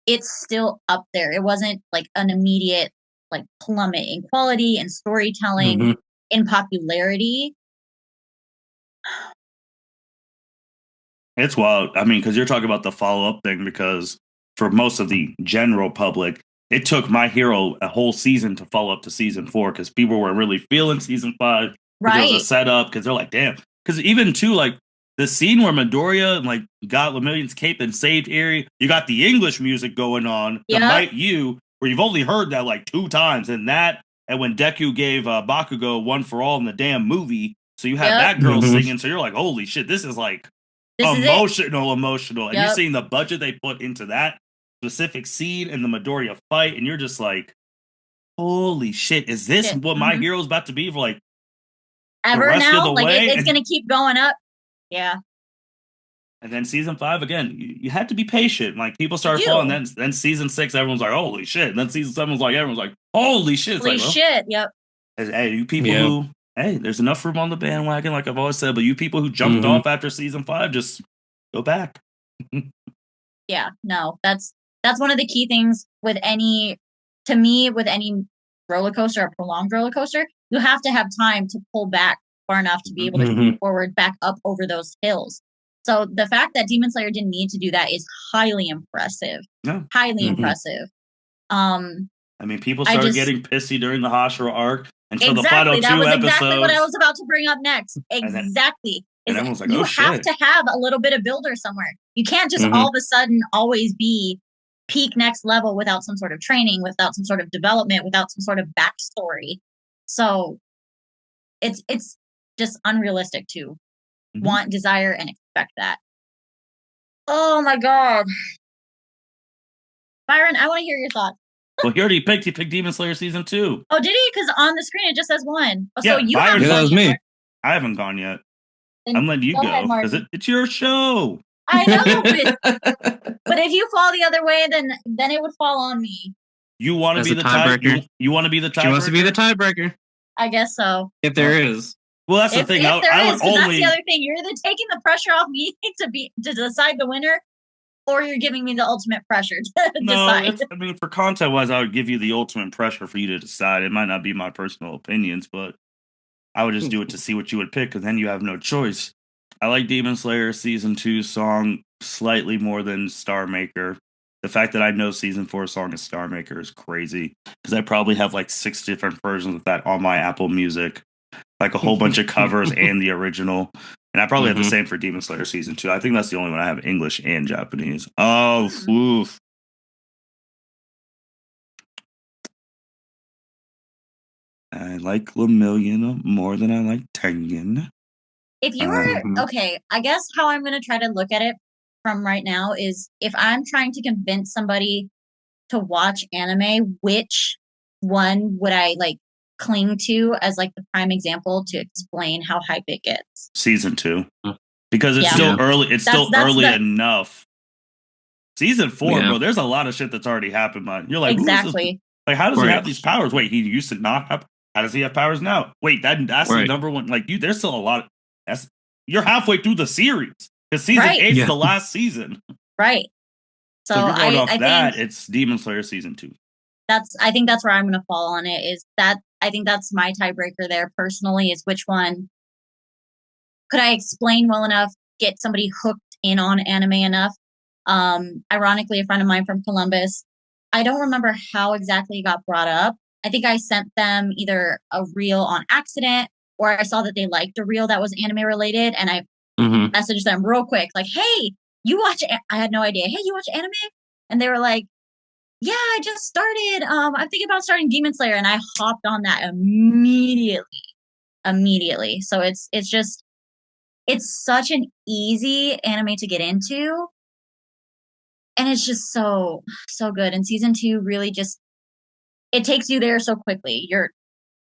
it's still up there. It wasn't like an immediate like plummet in quality and storytelling, in popularity. It's wild. I mean, because you're talking about the follow-up thing, because for most of the general public, it took My Hero a whole season to follow up to season 4 because people weren't really feeling season 5. Right. There was a setup because they're like, damn. Because even too, like the scene where Midoriya like got Lemillion's cape and saved Eri, you got the English music going on, the Might You, where you've only heard that like 2 times, and when Deku gave Bakugo One for All in the damn movie, so you have that girl singing, so you're like, holy shit, this is like emotional, and you're seeing the budget they put into that specific scene in the Midoriya fight, and you're just like, holy shit, is this what My Hero's about to be for like ever the rest now? Of the like way? It's gonna keep going up. Yeah. And then season 5 again, you had to be patient. Like people started falling. Then season 6, everyone's like, holy shit. And then season 7 was like, everyone's like, holy shit. It's holy like, well, shit. Yep. Hey, you people who there's enough room on the bandwagon, like I've always said, but you people who jumped off after season 5, just go back. Yeah, no, that's one of the key things with any roller coaster, a prolonged roller coaster, you have to have time to pull back far enough to be able to move forward back up over those hills. So the fact that Demon Slayer didn't need to do that is highly impressive. Yeah. Highly impressive. I mean, people started getting pissy during the Hashira arc until the final 2 episodes. That was exactly what I was about to bring up next. Exactly. And everyone's like, you have to have a little bit of builder somewhere. You can't just all of a sudden always be peak next level without some sort of training, without some sort of development, without some sort of backstory. So it's just unrealistic to want, desire, and expect that. Oh my God. Byron, I want to hear your thoughts. Well, he already picked. He picked Demon Slayer season 2. Oh, did he? Because on the screen it just says 1. Oh, yeah, so you Byron, that was me. I haven't gone yet. I'm letting you go because it's your show. I know, but if you fall the other way, then it would fall on me. You want to be the tiebreaker? You want to be the tiebreaker? She wants to be the tiebreaker. I guess so. If there is. Well, that's the thing. That's the other thing. You're either taking the pressure off me to decide the winner, or you're giving me the ultimate pressure to decide. I mean, for content wise, I would give you the ultimate pressure for you to decide. It might not be my personal opinions, but I would just do it to see what you would pick, because then you have no choice. I like Demon Slayer Season 2 song slightly more than Star Maker. The fact that I know Season 4 song is Star Maker is crazy, because I probably have like 6 different versions of that on my Apple Music, like a whole bunch of covers and the original. And I probably have the same for Demon Slayer Season 2. I think that's the only one I have English and Japanese. Oh, oof. I like Lemillion more than I like Tengen. If you were, okay, I guess how I'm going to try to look at it from right now is if I'm trying to convince somebody to watch anime, which one would I like cling to as like the prime example to explain how hype it gets? Season 2. Because it's still early. It's still early enough. Season 4, bro, there's a lot of shit that's already happened. Man. You're like, exactly. Like, how does he have these powers? Wait, he used to not have. How does he have powers now? Wait, that's the number one. Like, there's still a lot. You're halfway through the series. Because season 8 is the last season. Right. So if you're going off that, think it's Demon Slayer Season 2. I think that's where I'm going to fall on it. Is that I think that's my tiebreaker there personally. Is which one could I explain well enough, get somebody hooked in on anime enough? Ironically, a friend of mine from Columbus, I don't remember how exactly it got brought up. I think I sent them either a reel on accident, or I saw that they liked a reel that was anime related, and I messaged them real quick, like, "Hey, you watch?" I had no idea. "Hey, you watch anime?" And they were like, "Yeah, I just started. I'm thinking about starting Demon Slayer," and I hopped on that immediately. So it's such an easy anime to get into. And it's just so good. And season 2 really just, it takes you there so quickly. You're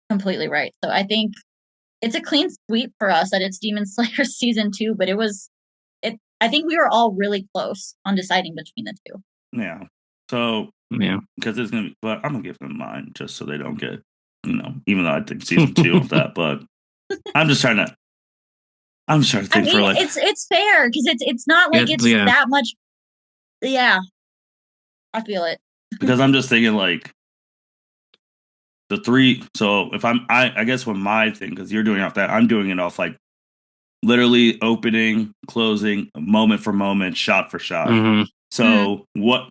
completely right. So I think it's a clean sweep for us that it's Demon Slayer season 2, but I think we were all really close on deciding between the two. Yeah. So, because it's going to be, but I'm going to give them mine just so they don't get, even though I think season 2 of that, but I'm just trying to think for like. It's fair because it's not like it's that much. Yeah, I feel it. Because I'm just thinking like the 3. So if I guess with my thing, because you're doing off that, I'm doing it off like literally opening, closing, moment for moment, shot for shot. So what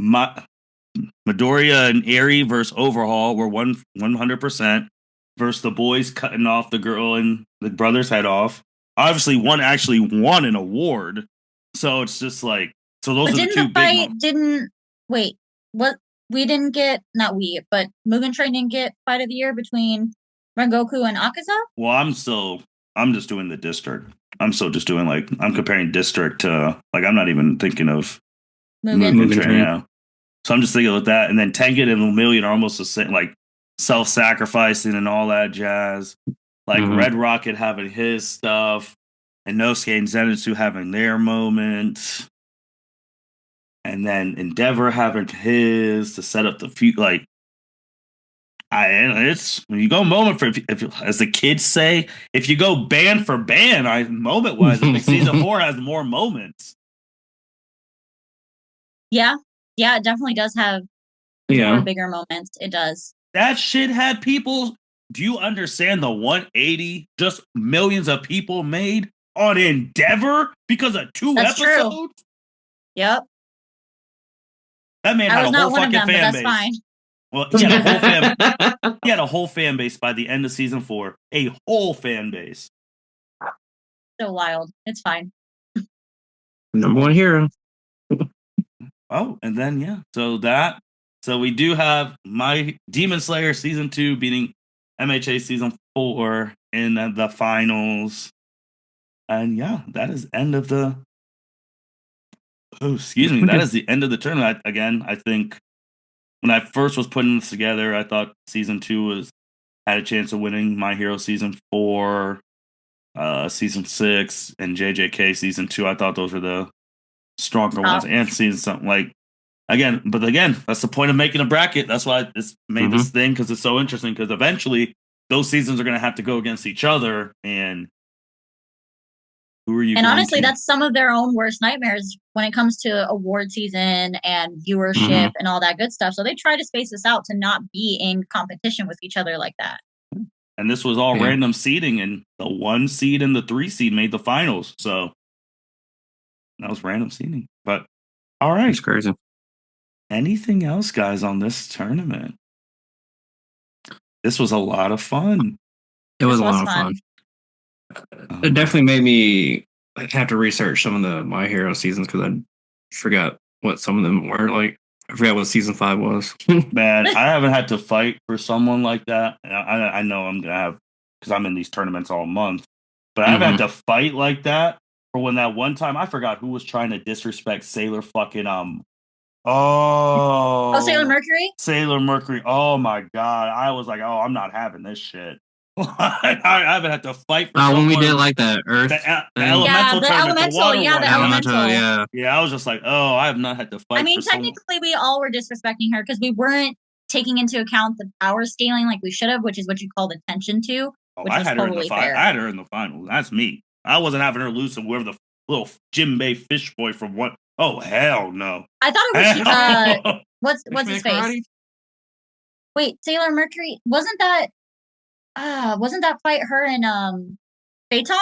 Midoriya and Eri versus Overhaul were 100% versus the boys cutting off the girl and the brother's head off. Obviously, one actually won an award. So it's just like. So those are the two big moments. We didn't get, not we, but Mugen Train didn't get fight of the year between Rengoku and Akaza? Well, I'm just doing the district. I'm still just doing like, I'm comparing district to, like, I'm not even thinking of Mugen Train. Yeah. So I'm just thinking of that. And then Tengen and Lemillion are almost the same, like self-sacrificing and all that jazz. Like Red Rocket having his stuff and Nosuke and Zenitsu having their moments. And then Endeavor having his to set up the few, like, it's when you go moment for if as the kids say, if you go band for band, moment wise, I think season 4 has more moments. Yeah, it definitely does have more bigger moments. It does. That shit had people. Do you understand the 180 just millions of people made on Endeavor because of 2 episodes? True. Yep. That man had a whole fucking fan base. Fine. Well, he had a whole fan. He had a whole fan base by the end of season 4. A whole fan base. So wild. It's fine. Number 1 hero. Oh, and then So we do have my Demon Slayer season 2 beating MHA season 4 in the finals, and that is end of the. Oh, excuse me. That is the end of the tournament. I think when I first was putting this together, I thought season 2 had a chance of winning My Hero season 4, season 6, and JJK season 2. I thought those were the stronger ones, and season something like. Again, that's the point of making a bracket. That's why it's made this thing, because it's so interesting. Because eventually, those seasons are going to have to go against each other, and Who are you? And going honestly, to? that's some of their own worst nightmares when it comes to award season and viewership and all that good stuff. So they try to space this out to not be in competition with each other like that. And this was all random seeding, and the 1 seed and the 3 seed made the finals. So that was random seeding. But all right. It's crazy. Anything else, guys, on this tournament? This was a lot of fun. It was a lot of fun. It definitely made me have to research some of the My Hero seasons because I forgot what some of them were like. I forgot what season 5 was. Man, I haven't had to fight for someone like that. I know I'm gonna have because I'm in these tournaments all month, but I haven't had to fight like that for when that one time I forgot who was trying to disrespect Sailor fucking Sailor Mercury? Sailor Mercury. Oh my god. I was like, oh, I'm not having this shit. I haven't had to fight for someone. When we did like that Earth. The elemental tournament, the water one. The elemental. Yeah, I was just like, oh, I have not had to fight. I mean, technically, we all were disrespecting her because we weren't taking into account the power scaling like we should have, which is what you called attention to. Which I had her in the final. I had her in the final. That's me. I wasn't having her lose to whoever the little Jimbei fish boy from what. Oh hell no! I thought it was what's his face? Wait, Sailor Mercury wasn't that fight her and Phaeton?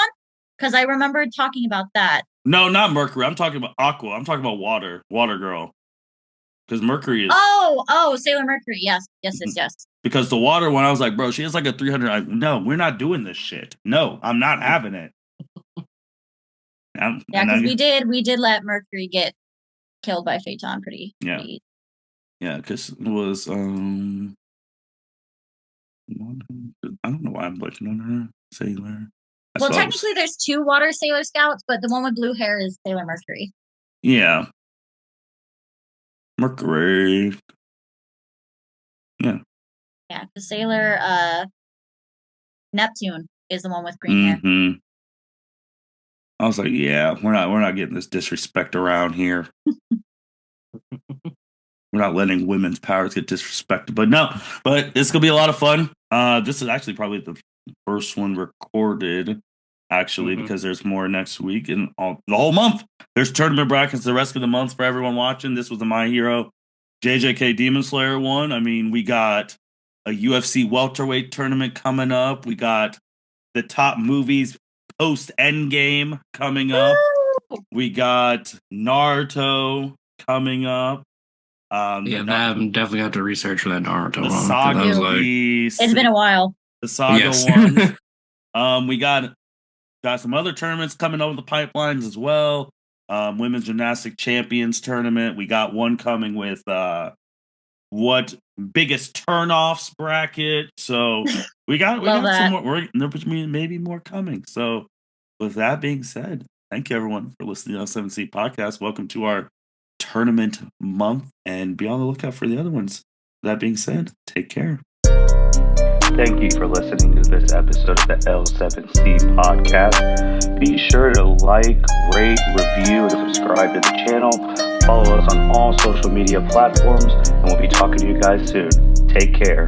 Because I remember talking about that. No, not Mercury. I'm talking about Aqua. I'm talking about Water Girl. Because Mercury is Sailor Mercury. Yes. Because the Water one, I was like, bro, she has like a 300. No, we're not doing this shit. No, I'm not having it. Because we did let Mercury get killed by Phaeton pretty. Yeah, because it was I don't know why I'm looking on her Sailor. Well, technically, there's 2 Water Sailor Scouts, but the one with blue hair is Sailor Mercury. Yeah, Mercury. Yeah, the Sailor Neptune is the one with green hair. I was like, yeah, we're not getting this disrespect around here. We're not letting women's powers get disrespected. But it's gonna be a lot of fun. This is actually probably the first one recorded, actually, because there's more next week and the whole month. There's tournament brackets the rest of the month for everyone watching. This was the My Hero JJK Demon Slayer one. I mean, we got a UFC welterweight tournament coming up. We got the top movies post Endgame coming up. We got Naruto coming up. I'm definitely have to research for that Naruto one. Saga it's been a while. The Saga one. We got some other tournaments coming over the pipelines as well. Women's Gymnastic Champions tournament. We got one coming with what biggest turnoffs bracket. So we got some more. There's maybe more coming. So with that being said, thank you everyone for listening to the L7C podcast. Welcome to our tournament month, and be on the lookout for the other ones. That being said, take care. Thank you for listening to this episode of the L7C podcast. Be sure to like, rate, review, and subscribe to the channel. Follow us on all social media platforms, and we'll be talking to you guys soon. Take care.